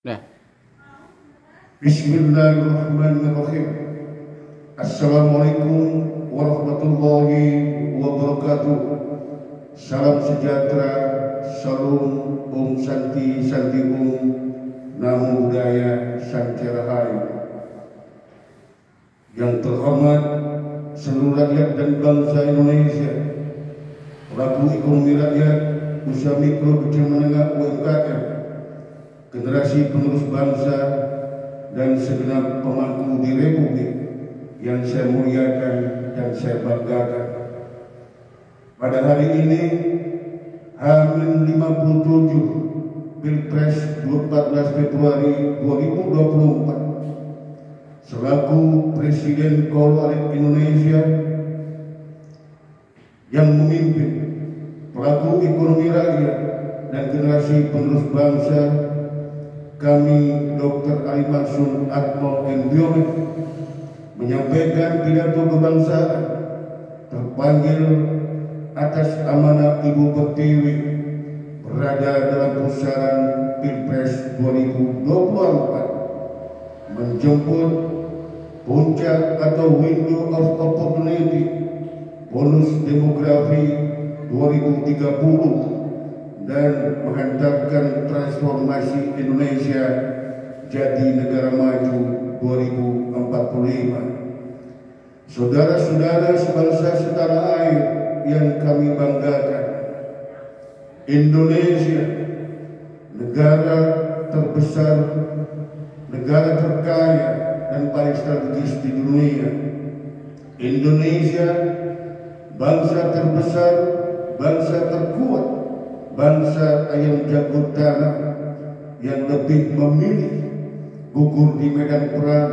Nah, Bismillahirrahmanirrahim. Assalamualaikum warahmatullahi wabarakatuh. Salam sejahtera, salam Om Santi Santi Om, Namo Buddhaya Santi Rahayu. Yang terhormat seluruh rakyat dan bangsa Indonesia, pelaku ekonomi rakyat, usaha mikro kecil menengah UMKM, generasi penerus bangsa, dan segenap pemangku di Republik yang saya muliakan dan saya banggakan. Pada hari ini, H-57 Pilpres 14 Februari 2024, selaku Presiden Republik Indonesia yang memimpin pelaku ekonomi rakyat dan generasi penerus bangsa, kami Dr. Ali Maksum Atmo MBio menyampaikan pidato kebangsaan terpanggil atas amanah Ibu Pertiwi berada dalam pusaran Pilpres 2024, menjemput puncak atau window of opportunity bonus demografi 2030 dan menghantarkan transformasi Indonesia jadi negara maju 2045. Saudara-saudara sebangsa setanah air yang kami banggakan, Indonesia, negara terbesar, negara terkaya dan paling strategis di dunia. Indonesia, bangsa terbesar, bangsa terkuat, bangsa ayam jago tanah yang lebih memilih gugur di medan perang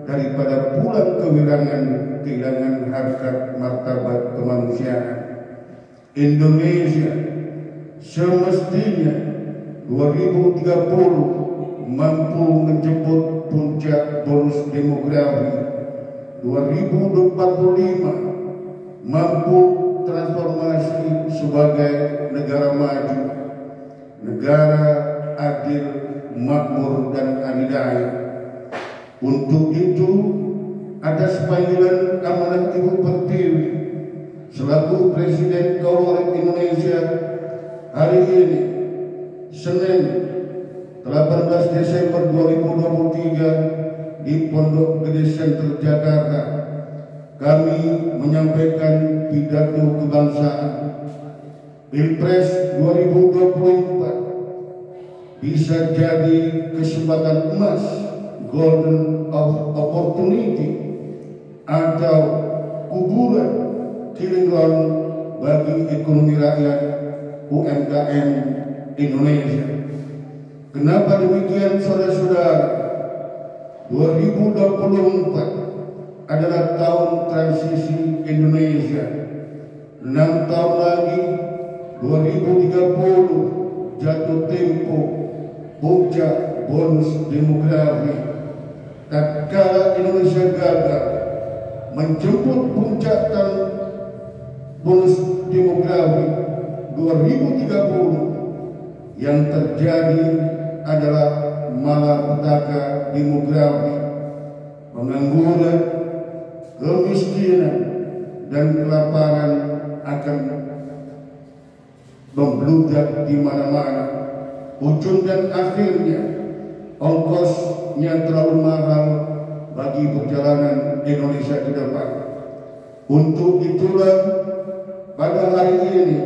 daripada pulang kehilangan harkat martabat kemanusiaan. Indonesia semestinya 2030 mampu menjemput puncak bonus demografi, 2045 mampu transformasi sebagai negara maju, negara adil, makmur dan adidaya. Untuk itu, atas panggilan amanah Ibu Pertiwi selaku Presiden Republik Indonesia, hari ini Senin 18 Desember 2023 di Pondok Gede Center Jakarta, kami menyampaikan pidato kebangsaan. Pilpres 2024 bisa jadi kesempatan emas, golden of opportunity, atau kuburan, killing ground bagi ekonomi rakyat UMKM Indonesia. Kenapa demikian, saudara-saudara? 2024 adalah tahun transisi Indonesia. 6 tahun lagi 2030 jatuh tempo puncak bonus demografi. Tatkala Indonesia gagal menjemput puncak bonus demografi 2030, yang terjadi adalah malapetaka demografi, pengangguran, kemiskinan, dan kelaparan akan membludak di mana-mana. Ujung dan akhirnya ongkosnya terlalu mahal bagi perjalanan Indonesia ke depan. Untuk itulah pada hari ini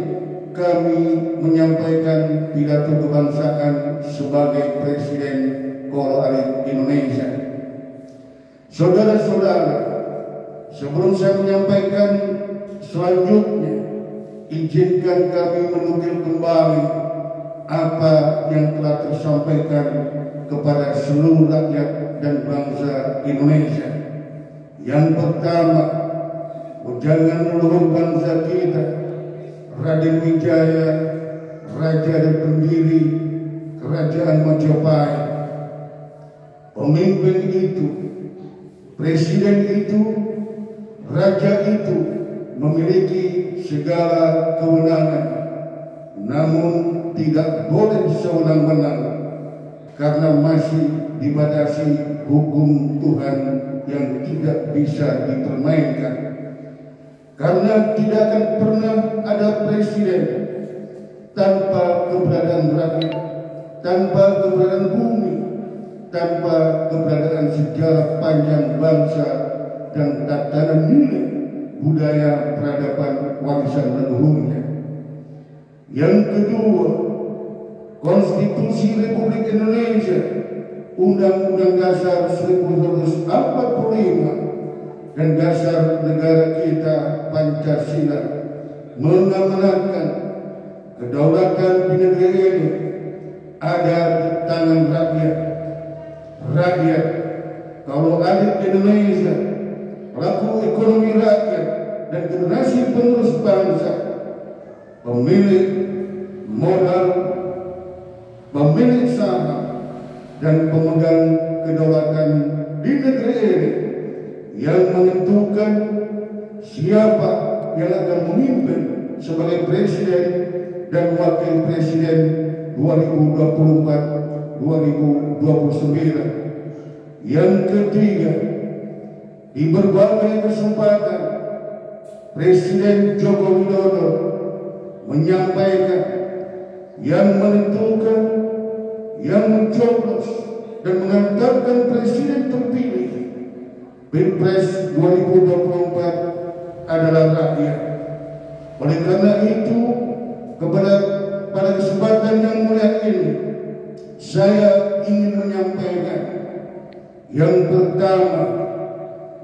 kami menyampaikan pidato kebangsaan sebagai Presiden Republik Indonesia. Saudara-saudara, sebelum saya menyampaikan selanjutnya, izinkan kami menukil kembali apa yang telah tersampaikan kepada seluruh rakyat dan bangsa Indonesia. Yang pertama, ujangan leluhur bangsa kita, Raden Wijaya, Raja dan Pendiri Kerajaan Majapahit. Pemimpin itu, presiden itu, raja itu memiliki segala kewenangan, namun tidak boleh sewenang-wenang karena masih dibatasi hukum Tuhan yang tidak bisa dipermainkan. Karena tidak akan pernah ada presiden tanpa keberadaan rakyat, tanpa keberadaan bumi, tanpa keberadaan sejarah panjang bangsa dan tatanan nilai budaya peradaban warisan leluhurnya. Yang kedua, Konstitusi Republik Indonesia, Undang-Undang Dasar 1945 dan Dasar Negara kita Pancasila mengamanatkan kedaulatan di negeri ini ada di tangan rakyat. Rakyat, kalau elit Indonesia, pelaku ekonomi rakyat dan generasi penerus bangsa, pemilik modal, pemilik saham dan pemegang kedaulatan di negeri ini yang menentukan siapa yang akan memimpin sebagai presiden dan wakil presiden 2024-2029. Yang ketiga, di berbagai kesempatan Presiden Joko Widodo menyampaikan yang menentukan, yang mencoblos dan mengantarkan presiden terpilih Pilpres 2024 adalah rakyat. Oleh karena itu, pada kesempatan yang mulia ini, saya ingin menyampaikan yang pertama,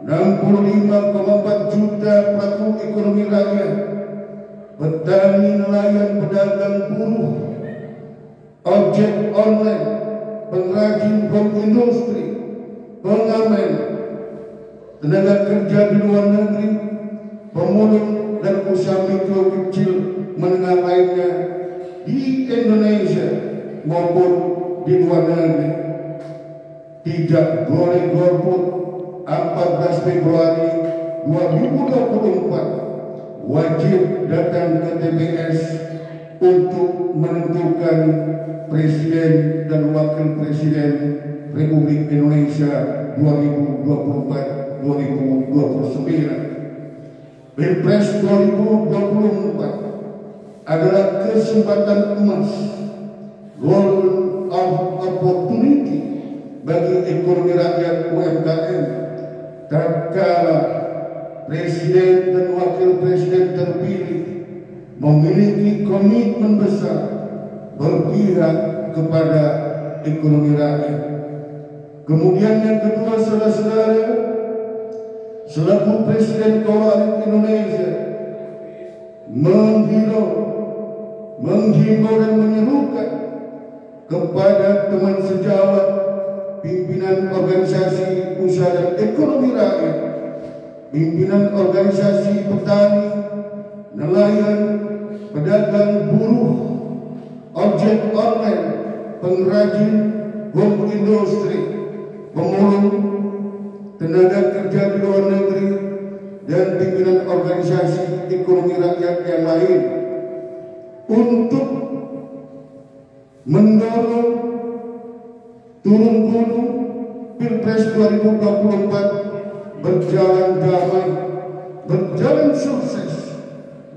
65,4 juta pelaku ekonomi rakyat, petani, nelayan, pedagang, buruh, ojek online, pengrajin home industri, pengamen, tenaga kerja di luar negeri, pemulung dan usaha mikro kecil menengah lainnya di Indonesia maupun di luar negeri tidak boleh golput 14 Februari 2024 wajib datang ke TPS untuk menentukan presiden dan wakil presiden Republik Indonesia 2024-2029. Pilpres 2024 adalah kesempatan emas, golden opportunity bagi ekonomi rakyat UMKM. Tatkala presiden dan wakil presiden terpilih memiliki komitmen besar berpihak kepada ekonomi rakyat. Kemudian yang kedua, saudara-saudara, selaku Presiden Republik Indonesia menghimbau dan menyerukan kepada teman sejawat pimpinan organisasi usaha dan ekonomi rakyat, pimpinan organisasi petani, nelayan, pedagang, buruh, ojek online, pengrajin, home industri, pemulung, tenaga kerja di luar negeri, dan pimpinan organisasi ekonomi rakyat yang lain untuk mendorong turun gunung Pilpres 2024 berjalan damai, berjalan sukses,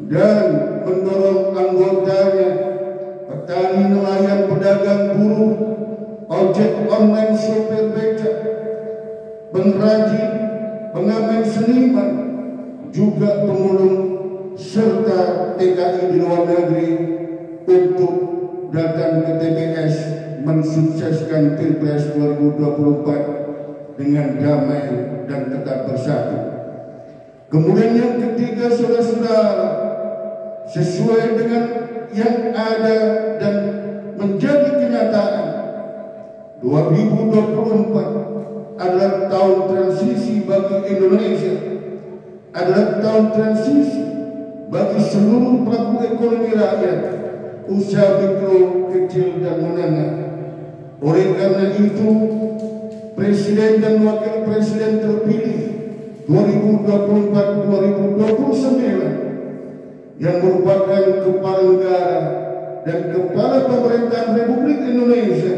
dan mendorong anggotanya, petani, nelayan, pedagang, buruh, ojek online, sopir becak, pengrajin, pengamen, seniman, juga pemulung serta TKI di luar negeri untuk datang ke TPS mensukseskan Pilpres 2024 dengan damai dan tetap bersatu. Kemudian yang ketiga, saudara-saudara, sesuai dengan yang ada dan menjadi kenyataan, 2024 adalah tahun transisi bagi Indonesia, adalah tahun transisi bagi seluruh pelaku ekonomi rakyat, usaha mikro, kecil, dan menengah. Oleh karena itu, presiden dan wakil presiden terpilih 2024-2029 yang merupakan kepala negara dan kepala pemerintahan Republik Indonesia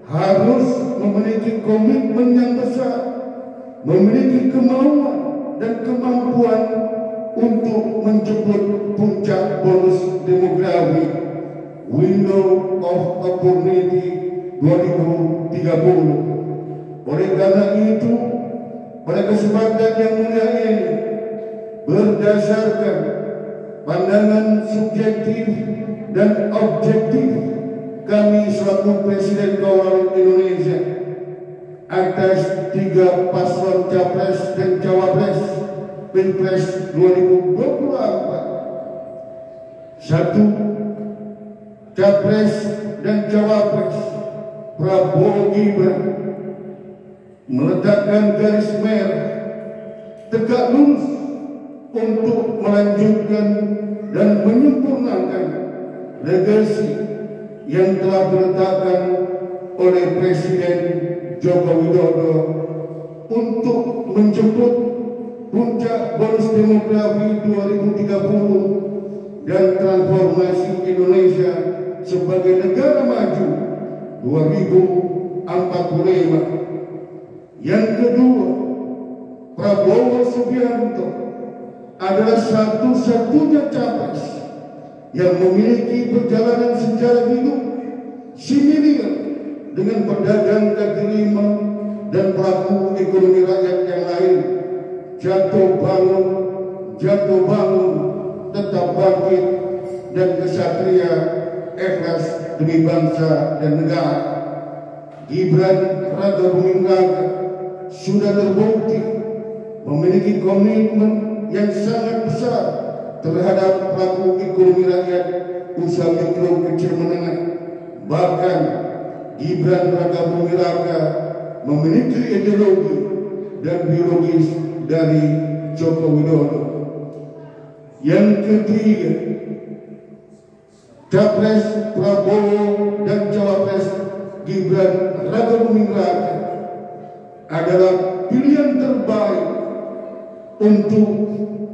harus memiliki komitmen yang besar, memiliki kemauan dan kemampuan untuk menjemput puncak bonus demografi Window of Opportunity 2030. Oleh karena itu, pada kesempatan yang mulia ini, berdasarkan pandangan subjektif dan objektif kami selaku Presiden Kawalan Indonesia atas 3 paslon Capres dan Cawapres Pilpres 2024. 1. Capres dan Cawapres Prabowo Gibran meletakkan garis merah tegak lurus untuk melanjutkan dan menyempurnakan legasi yang telah diletakkan oleh Presiden Joko Widodo untuk menjemput puncak bonus demografi 2030 dan transformasi Indonesia sebagai negara maju 2045. Yang kedua, Prabowo Subianto adalah satu-satunya capres yang memiliki perjalanan sejarah hidup similar dengan pedagang kaki lima dan pelaku ekonomi rakyat yang lain. Jatuh bangun, tetap bangkit, dan kesatria ikhlas demi bangsa dan negara. Gibran Raka Buming Raka sudah terbukti memiliki komitmen yang sangat besar terhadap pelaku ekonomi rakyat, usaha mikro kecil menengah. Bahkan Gibran Raka Buming Raka memiliki ideologi dan biologis dari Joko Widodo. Yang ketiga, Capres Prabowo dan Cawapres Gibran Raka Buming Raka adalah pilihan terbaik untuk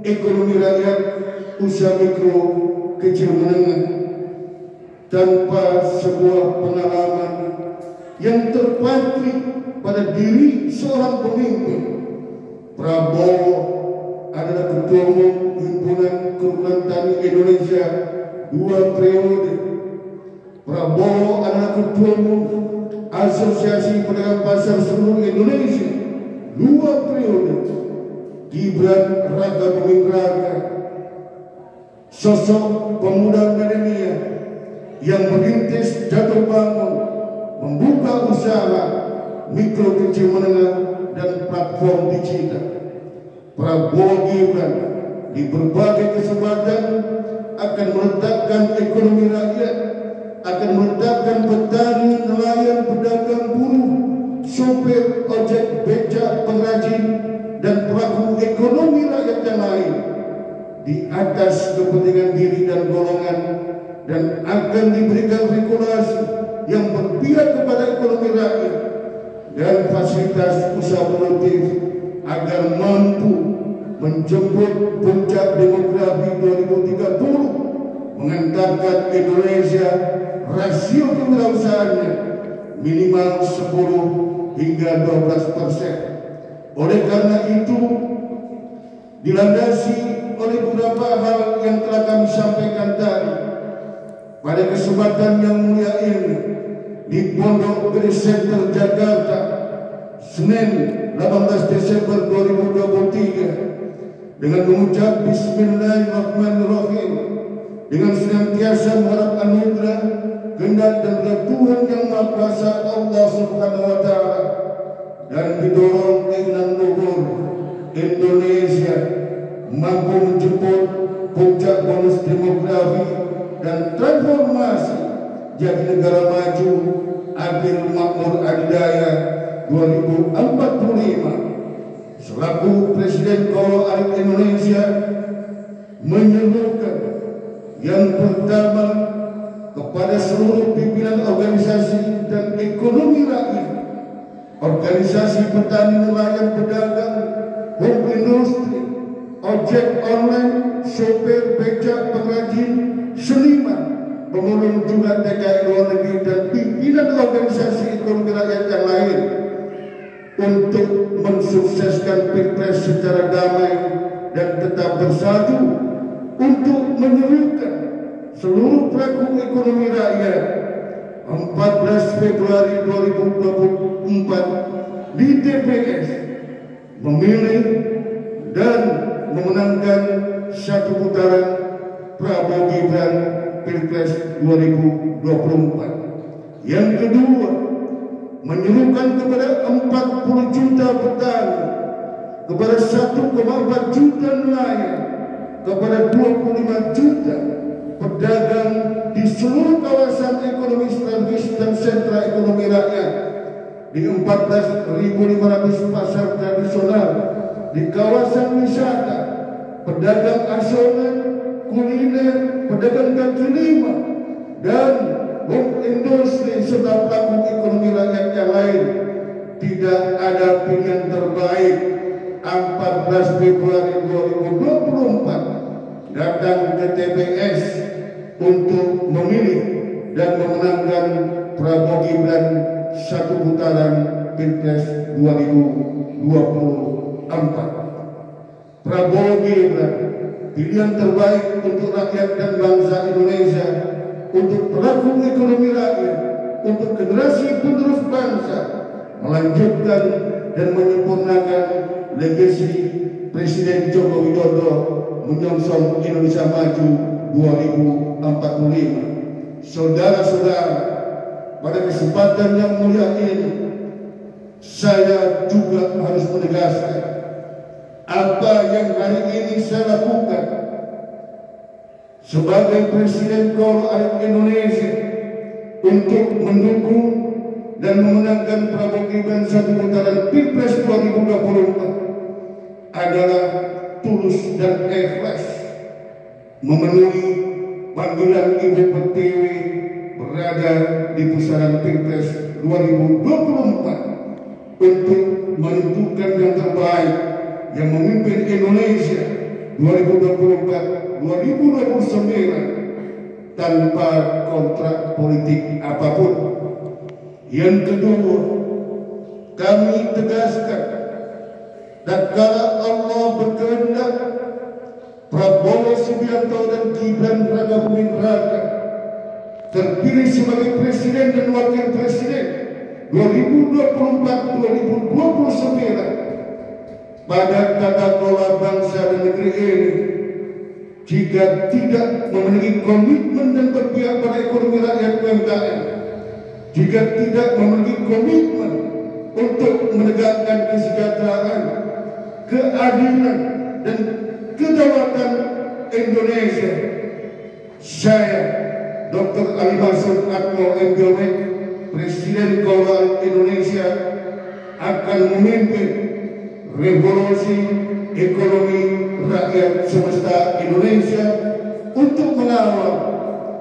ekonomi rakyat, usaha mikro kecil menengah. Tanpa sebuah pengalaman yang terpatri pada diri seorang pemimpin, Prabowo adalah Ketua Umum Himpunan Kerukunan Tani Indonesia 2 periode. Prabowo adalah Ketua Umum Asosiasi Pedagang Pasar Seluruh Indonesia 2 periode. Gibran Raka Buming Raka, sosok pemuda milenial yang merintis jatuh bangun, membuka usaha mikro kecil menengah dan platform digital. Prabowo Gibran di berbagai kesempatan akan meletakkan ekonomi rakyat, akan meletakkan petani, nelayan, pedagang, buruh, sopir, ojek, becak, pengrajin, dan pelaku ekonomi rakyat yang lain di atas kepentingan diri dan golongan, dan akan diberikan regulasi yang berpihak kepada ekonomi rakyat dan fasilitas usaha produktif agar mampu menjemput puncak demografi 2030, mengantarkan Indonesia rasio kewirausahaannya minimal 10 hingga 12%. Oleh karena itu, dilandasi oleh beberapa hal yang telah kami sampaikan tadi, pada kesempatan yang mulia ini di Pondok Gede Center Jakarta, Senin 18 Desember 2023, dengan mengucap Bismillahirrahmanirrahim, dengan senantiasa mengharap anugerah, kehendak dan ridha Tuhan Yang Maha Kuasa Allah Subhanahu wa Ta'ala, dan didorong keinginan luhur Indonesia mampu menjemput puncak bonus demografi dan transformasi jadi negara maju, adil, makmur, adidaya 2045. Selaku Presiden Kawalan Indonesia menyerukan yang pertama kepada seluruh pimpinan organisasi dan ekonomi rakyat, organisasi petani, nelayan, pedagang, home industri, ojek online, sopir, becak, pengrajin, seniman, pengurus juga TKI luar negeri dan pimpinan organisasi ekonomi rakyat yang lain untuk mensukseskan Pilpres secara damai dan tetap bersatu untuk menyerukan seluruh pelaku ekonomi rakyat 14 Februari 2024 di TPS memilih dan memenangkan satu putaran Prabowo Gibran Pilpres 2024. Yang kedua, menyerukan kepada 40 juta petani, kepada 1,4 juta nelayan, kepada 25 juta pedagang di seluruh kawasan ekonomi strategis dan sentra ekonomi rakyat, di 14.500 pasar tradisional, di kawasan wisata, pedagang asongan, kuliner, pedagang kaki lima, dan industri serta pelaku ekonomi rakyat yang lain. Tidak ada pilihan terbaik 14 Februari 2024 datang ke TPS untuk memilih dan memenangkan Prabowo Gibran satu putaran Pilpres 2024. Prabowo Gibran pilihan terbaik untuk rakyat dan bangsa Indonesia, untuk pelaku ekonomi rakyat, untuk generasi penerus bangsa, melanjutkan dan menyempurnakan legasi Presiden Joko Widodo menyongsong Indonesia Maju 2045. Saudara-saudara, pada kesempatan yang mulia ini, saya juga harus menegaskan apa yang hari ini saya lakukan sebagai Presiden Republik Indonesia untuk mendukung dan memenangkan Prabowo Gibran satu putaran Pilpres 2024 adalah tulus dan ikhlas memenuhi panggilan Ibu Pertiwi berada di pusaran Pilpres 2024 untuk menentukan yang terbaik yang memimpin Indonesia 2024-2029 tanpa kontrak politik apapun. Yang kedua, kami tegaskan, tatkala Allah berkehendak Prabowo Subianto dan Gibran Raka Buming Raka terpilih sebagai Presiden dan Wakil Presiden 2024-2029 pada tata kelola bangsa dan negeri ini. Jika tidak memiliki komitmen dan berpihak pada ekonomi rakyat UMKM, jika tidak memiliki komitmen untuk menegakkan kesejahteraan, keadilan, dan kedaulatan Indonesia, saya Dr. Ali Mansur Atmo MPOM, Presiden Keuangan Indonesia, akan memimpin revolusi ekonomi rakyat semesta Indonesia untuk mengawal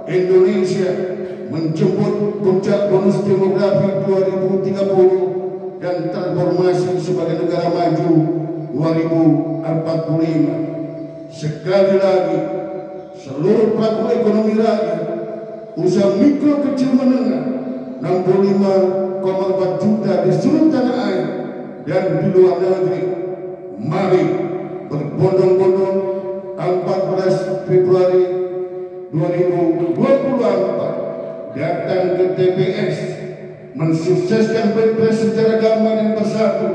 Indonesia menjemput puncak bonus demografi 2030 dan transformasi sebagai negara maju 2045. Sekali lagi, seluruh pelaku ekonomi rakyat, usaha mikro kecil menengah 65,4 juta di seluruh tanah air dan di luar negeri, mari berbondong-bondong 14 Februari 2024 datang ke TPS mensukseskan Pilpres secara damai dan bersatu,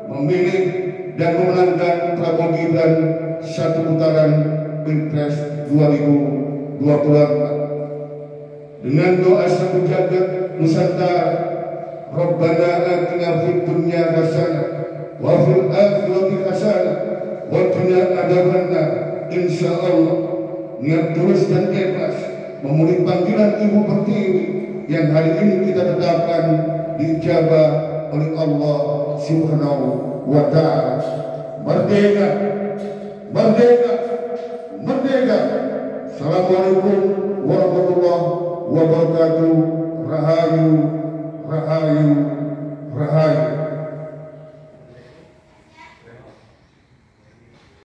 memilih dan memenangkan Prabowo Gibran satu putaran Pilpres 2024 dengan doa satu jagat Nusantara. Rabbana atina fid dunya hasanah wa fil akhirati hasanah wa qina adzabannar. Insyaallah niat tulus dan ikhlas memenuhi panggilan Ibu Pertiwi yang hari ini kita tetapkan dijabah oleh Allah Subhanahu wa ta'ala. Merdeka, merdeka, merdeka. Assalamualaikum warahmatullahi wabarakatuh. Rahayu, rahayu, rahayu.